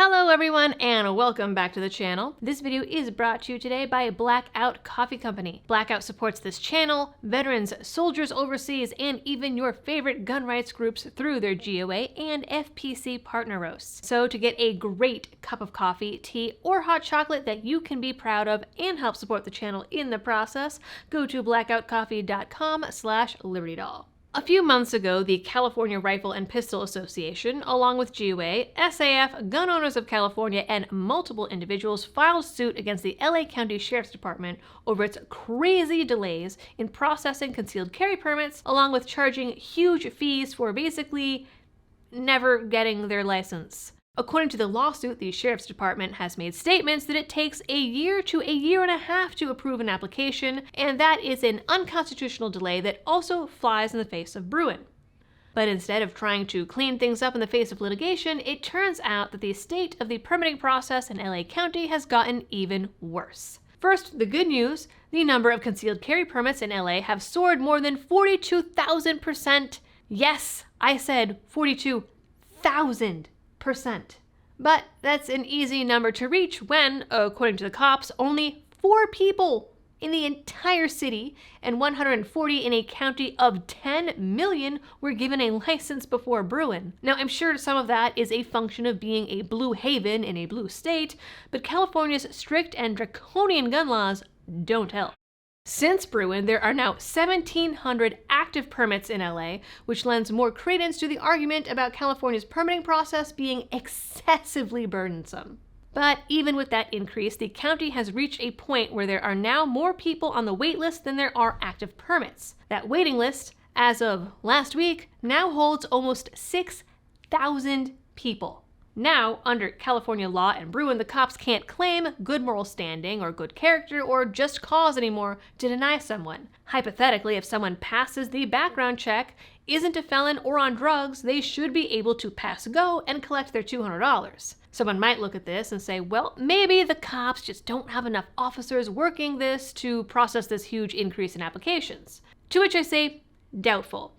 Hello everyone and welcome back to the channel. This video is brought to you today by Blackout Coffee Company. Blackout supports this channel, veterans, soldiers overseas, and even your favorite gun rights groups through their GOA and FPC partner roasts. So to get a great cup of coffee, tea, or hot chocolate that you can be proud of and help support the channel in the process, go to blackoutcoffee.com/libertydoll. A few months ago, the California Rifle and Pistol Association, along with GOA, SAF, Gun Owners of California, and multiple individuals filed suit against the LA County Sheriff's Department over its crazy delays in processing concealed carry permits, along with charging huge fees for basically never getting their license. According to the lawsuit, the Sheriff's Department has made statements that it takes a year to a year and a half to approve an application, and that is an unconstitutional delay that also flies in the face of Bruin. But instead of trying to clean things up in the face of litigation, it turns out that the state of the permitting process in LA County has gotten even worse. First, the good news: the number of concealed carry permits in LA have soared more than 42,000%. Yes, I said 42,000%. But that's an easy number to reach when, according to the cops, only 4 people in the entire city and 140 in a county of 10 million were given a license before Bruin. Now, I'm sure some of that is a function of being a blue haven in a blue state, but California's strict and draconian gun laws don't help. Since Bruin, there are now 1,700 active permits in LA, which lends more credence to the argument about California's permitting process being excessively burdensome. But even with that increase, the county has reached a point where there are now more people on the wait list than there are active permits. That waiting list, as of last week, now holds almost 6,000 people. Now, under California law and Bruin, the cops can't claim good moral standing or good character or just cause anymore to deny someone. Hypothetically, if someone passes the background check, isn't a felon or on drugs, they should be able to pass go and collect their $200. Someone might look at this and say, well, maybe the cops just don't have enough officers working this to process this huge increase in applications. To which I say, doubtful.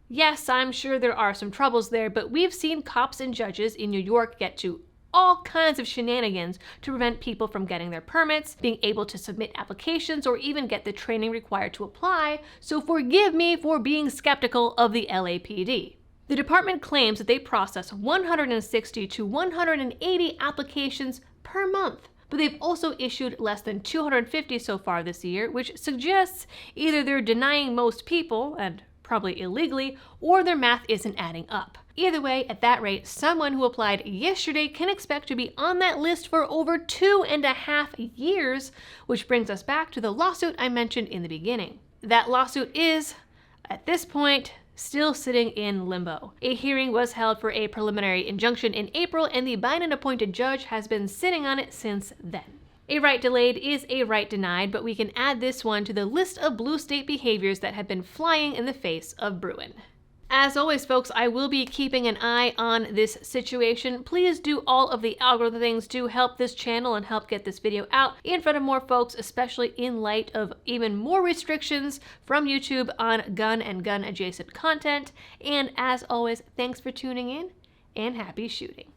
Yes, I'm sure there are some troubles there, but we've seen cops and judges in New York get to all kinds of shenanigans to prevent people from getting their permits, being able to submit applications, or even get the training required to apply, so forgive me for being skeptical of the LAPD. The department claims that they process 160 to 180 applications per month, but they've also issued less than 250 so far this year, which suggests either they're denying most people, and probably illegally, or their math isn't adding up. Either way, at that rate, someone who applied yesterday can expect to be on that list for over 2.5 years, which brings us back to the lawsuit I mentioned in the beginning. That lawsuit is, at this point, still sitting in limbo. A hearing was held for a preliminary injunction in April, and the Biden-appointed judge has been sitting on it since then. A right delayed is a right denied, but we can add this one to the list of blue state behaviors that have been flying in the face of Bruin. As always, folks, I will be keeping an eye on this situation. Please do all of the algorithm things to help this channel and help get this video out in front of more folks, especially in light of even more restrictions from YouTube on gun and gun-adjacent content. And as always, thanks for tuning in, and happy shooting.